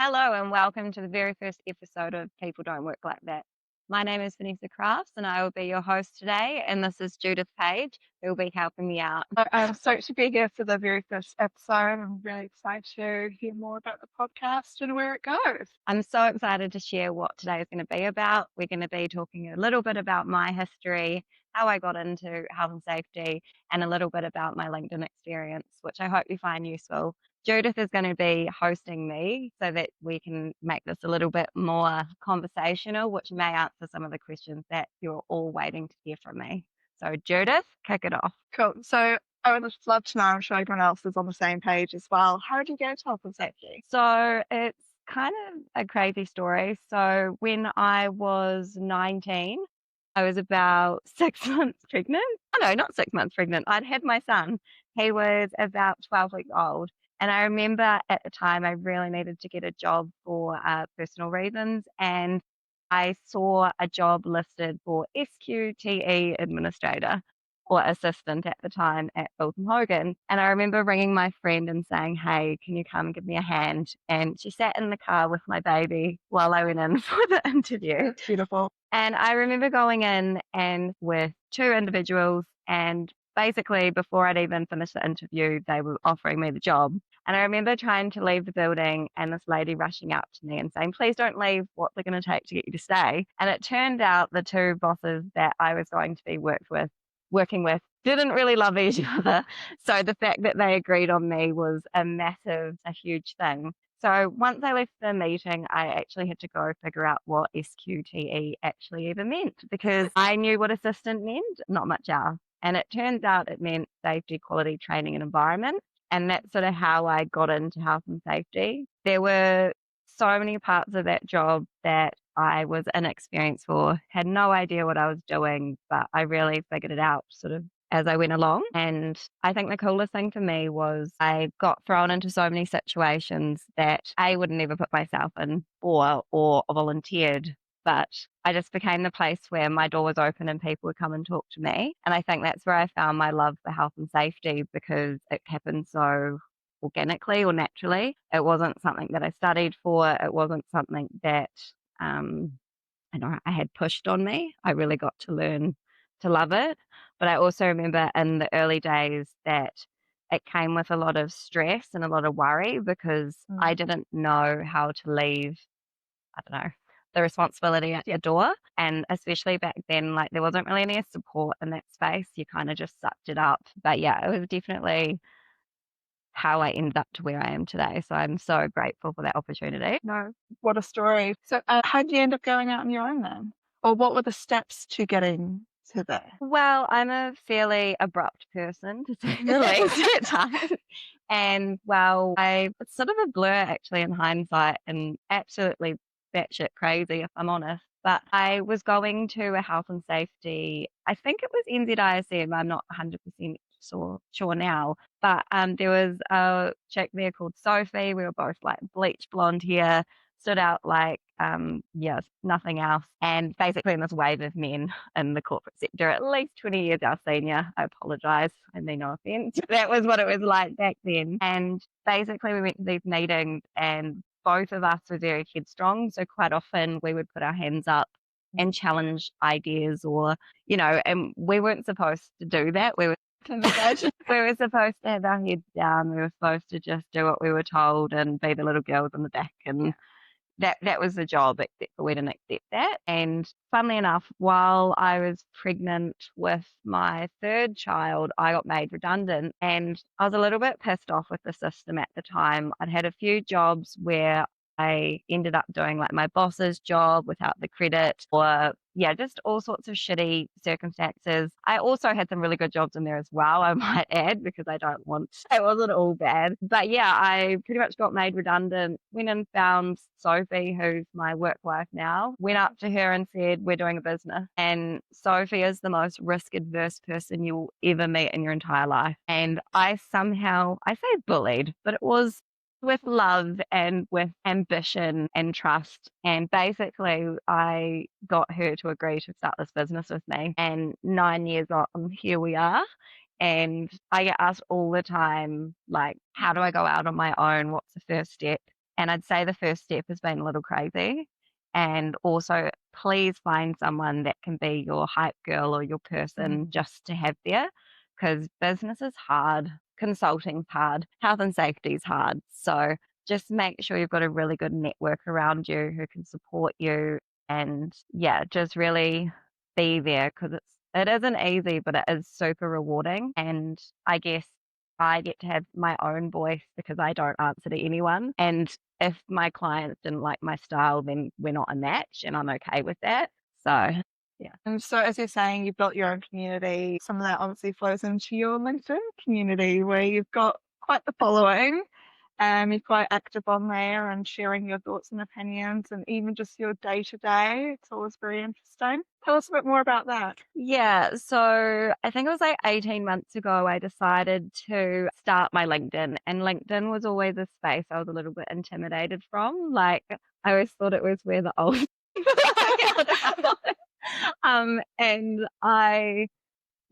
Hello and welcome to the very first episode of People Don't Work Like That. My name is Vanessa Crafts and I will be your host today. And this is Judith Page, who will be helping me out. I'm stoked to be here for the very first episode. I'm really excited to hear more about the podcast and where it goes. I'm so excited to share what today is going to be about. We're going to be talking a little bit about my history, how I got into health and safety, and a little bit about my LinkedIn experience, which I hope you find useful. Judith is going to be hosting me so that we can make this a little bit more conversational, which may answer some of the questions that you're all waiting to hear from me. So, Judith, kick it off. Cool. So I would just love to know, I'm sure everyone else is on the same page as well. How did you get into health and safety? So, it's kind of a crazy story. So, when I was 19, I was about 6 months pregnant. Oh, no, not 6 months pregnant. I'd had my son. He was about 12 weeks old. And I remember at the time I really needed to get a job for personal reasons. And I saw a job listed for SQTE administrator or assistant at the time at Bilton Hogan. And I remember ringing my friend and saying, "Hey, can you come give me a hand?" And she sat in the car with my baby while I went in for the interview. It's beautiful. And I remember going in and with two individuals, and basically before I'd even finished the interview, they were offering me the job. And I remember trying to leave the building and this lady rushing out to me and saying, "Please don't leave. What's it going to take to get you to stay?" And it turned out the two bosses that I was going to be working with didn't really love each other. So the fact that they agreed on me was a huge thing. So once I left the meeting, I actually had to go figure out what SQTE actually even meant because I knew what assistant meant, not much else. And it turns out it meant safety, quality, training, and environment. And that's sort of how I got into health and safety. There were so many parts of that job that I was inexperienced for, had no idea what I was doing, but I really figured it out sort of as I went along. And I think the coolest thing for me was I got thrown into so many situations that I would never put myself in or volunteered. But I just became the place where my door was open and people would come and talk to me. And I think that's where I found my love for health and safety because it happened so organically or naturally. It wasn't something that I studied for. It wasn't something that I had pushed on me. I really got to learn to love it. But I also remember in the early days that it came with a lot of stress and a lot of worry because I didn't know how to leave, I don't know, the responsibility at your door. And especially back then, like there wasn't really any support in that space. You kind of just sucked it up. But yeah, it was definitely how I ended up to where I am today. So I'm so grateful for that opportunity. No, what a story. So how did you end up going out on your own then? Or what were the steps to getting to there? Well, I'm a fairly abrupt person, to say the least, at times. And well, it's sort of a blur actually in hindsight and absolutely batshit crazy if I'm honest. But I was going to a health and safety, I think it was NZISM, I'm not 100% sure now. But there was a chick there called Sophie. We were both like bleach blonde hair, stood out like, yes, nothing else. And basically in this wave of men in the corporate sector, at least 20 years our senior. I apologize. I mean, no offense. That was what it was like back then. And basically we went to these meetings and both of us were very headstrong. So quite often we would put our hands up and challenge ideas or, and we weren't supposed to do that. We were we were supposed to have our heads down. We were supposed to just do what we were told and be the little girls in the back. And that was the job, except for we didn't accept that. And funnily enough, while I was pregnant with my third child, I got made redundant. And I was a little bit pissed off with the system at the time. I'd had a few jobs where I ended up doing like my boss's job without the credit or yeah, just all sorts of shitty circumstances. I also had some really good jobs in there as well, I might add, because it wasn't all bad. But yeah, I pretty much got made redundant, went and found Sophie, who's my work wife now, went up to her and said, "We're doing a business." And Sophie is the most risk adverse person you will ever meet in your entire life. And I say bullied, but it was with love and with ambition and trust. And basically, I got her to agree to start this business with me. And 9 years on, here we are. And I get asked all the time, like, how do I go out on my own? What's the first step? And I'd say the first step has been a little crazy. And also, please find someone that can be your hype girl or your person just to have there, because business is hard, consulting's hard, health and safety is hard. So just make sure you've got a really good network around you who can support you. And yeah, just really be there, because it isn't easy, but it is super rewarding. And I guess I get to have my own voice because I don't answer to anyone. And if my clients didn't like my style, then we're not a match, and I'm okay with that. So, yeah. And so, as you're saying, you've built your own community. Some of that obviously flows into your LinkedIn community where you've got quite the following. You're quite active on there and sharing your thoughts and opinions and even just your day to day. It's always very interesting. Tell us a bit more about that. Yeah, so I think it was like 18 months ago, I decided to start my LinkedIn, and LinkedIn was always a space I was a little bit intimidated from. Like, I always thought it was where the old and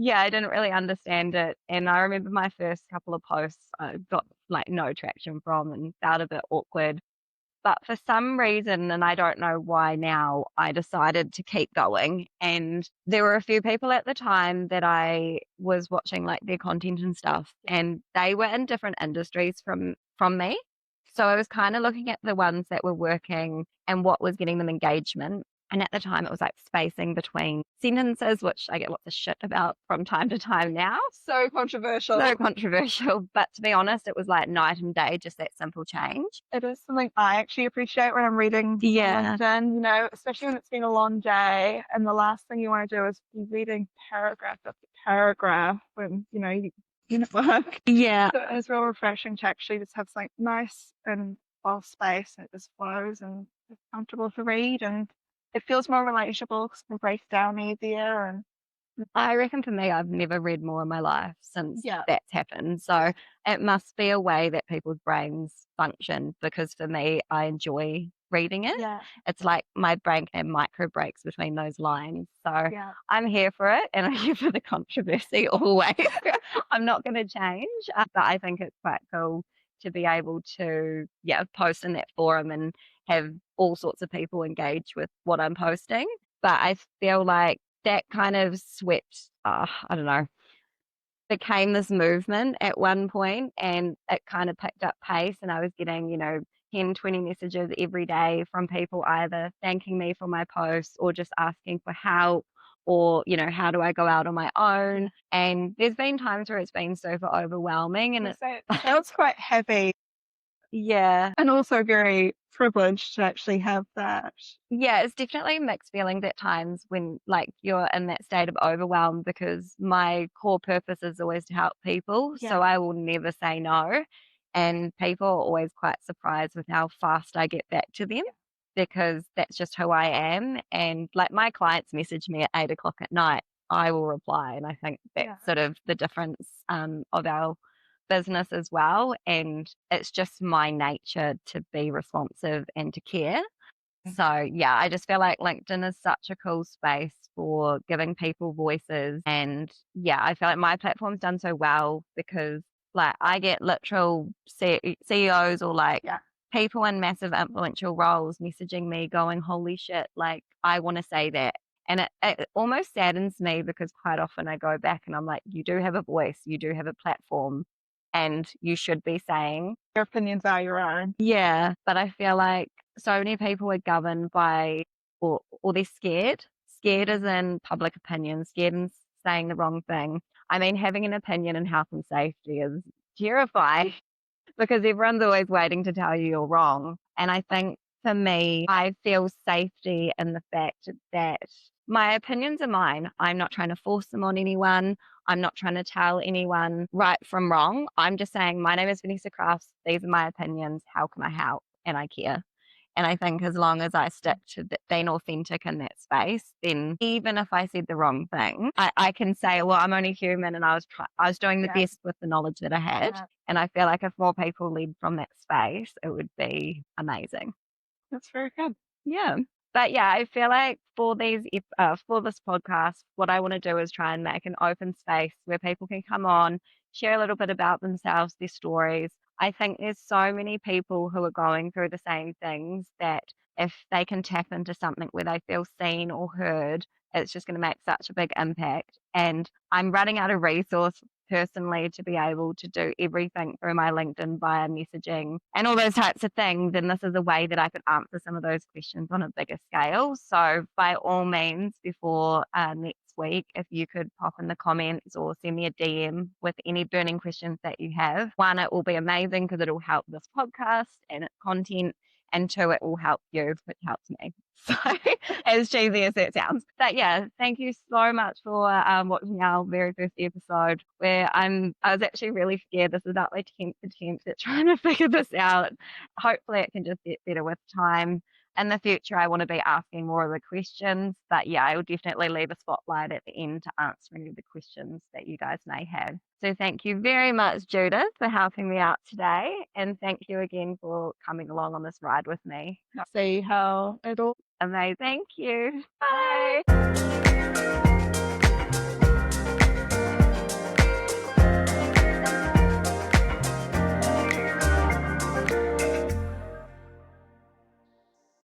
yeah, I didn't really understand it. And I remember my first couple of posts I got like no traction from and felt a bit awkward. But for some reason, and I don't know why now, I decided to keep going. And there were a few people at the time that I was watching like their content and stuff, and they were in different industries from me. So I was kind of looking at the ones that were working and what was getting them engagement. And at the time, it was like spacing between sentences, which I get lots of shit about from time to time now. So controversial. So controversial. But to be honest, it was like night and day, just that simple change. It is something I actually appreciate when I'm reading Yeah. LinkedIn, you know, especially when it's been a long day and the last thing you want to do is be reading paragraph after paragraph when, you know, you're at work. Yeah. So it's real refreshing to actually just have something nice and well spaced and it just flows and it's comfortable to read and it feels more relatable because it breaks down easier and I reckon for me, I've never read more in my life since yeah. that's happened. So it must be a way that people's brains function, because for me, I enjoy reading it. Yeah. It's like my brain can have micro breaks between those lines. So Yeah. I'm here for it, and I'm here for the controversy always. I'm not going to change, but I think it's quite cool to be able to, yeah, post in that forum and have all sorts of people engage with what I'm posting. But I feel like that kind of swept, I don't know, became this movement at one point, and it kind of picked up pace. And I was getting, 10, 20 messages every day from people either thanking me for my posts or just asking for help, or, how do I go out on my own? And there's been times where it's been super overwhelming, and It sounds quite heavy. Yeah. And also very privileged to actually have that. Yeah, it's definitely mixed feelings at times when like you're in that state of overwhelm, because my core purpose is always to help people. Yeah. So I will never say no. And people are always quite surprised with how fast I get back to them, because that's just who I am. And like my clients message me at 8 o'clock at night, I will reply. And I think that's sort of the difference of our business as well. And it's just my nature to be responsive and to care. So yeah, I just feel like LinkedIn is such a cool space for giving people voices. And yeah, I feel like my platform's done so well because like I get literal CEOs or like people in massive influential roles messaging me going, holy shit, like I want to say that. And it almost saddens me, because quite often I go back and I'm like, you do have a voice, you do have a platform, and you should be saying your opinions are your own. Yeah, but I feel like so many people are governed by, or they're scared. Scared as in public opinion, scared in saying the wrong thing. I mean, having an opinion in health and safety is terrifying because everyone's always waiting to tell you you're wrong. And I think for me, I feel safety in the fact that my opinions are mine. I'm not trying to force them on anyone. I'm not trying to tell anyone right from wrong. I'm just saying, my name is Vanessa Crafts. These are my opinions. How can I help? And I care. And I think as long as I stick to being authentic in that space, then even if I said the wrong thing, I can say, well, I'm only human, and I was doing the best with the knowledge that I had. And I feel like if more people led from that space, it would be amazing. That's very good. Yeah. But yeah, I feel like for for this podcast, what I want to do is try and make an open space where people can come on, share a little bit about themselves, their stories. I think there's so many people who are going through the same things that if they can tap into something where they feel seen or heard, it's just going to make such a big impact. And I'm running out of resource personally to be able to do everything through my LinkedIn via messaging and all those types of things. And this is a way that I could answer some of those questions on a bigger scale. So by all means, before next week, if you could pop in the comments or send me a DM with any burning questions that you have. One, it will be amazing because it will help this podcast and its content. And two, it will help you, which helps me. So, as cheesy as that sounds. But yeah, thank you so much for watching our very first episode where I was actually really scared. This is about my 10th attempt at trying to figure this out. Hopefully it can just get better with time. In the future, I want to be asking more of the questions, but yeah, I will definitely leave a spotlight at the end to answer any of the questions that you guys may have. So thank you very much, Judith, for helping me out today. And thank you again for coming along on this ride with me. See how it all. Amazing. Thank you. Bye.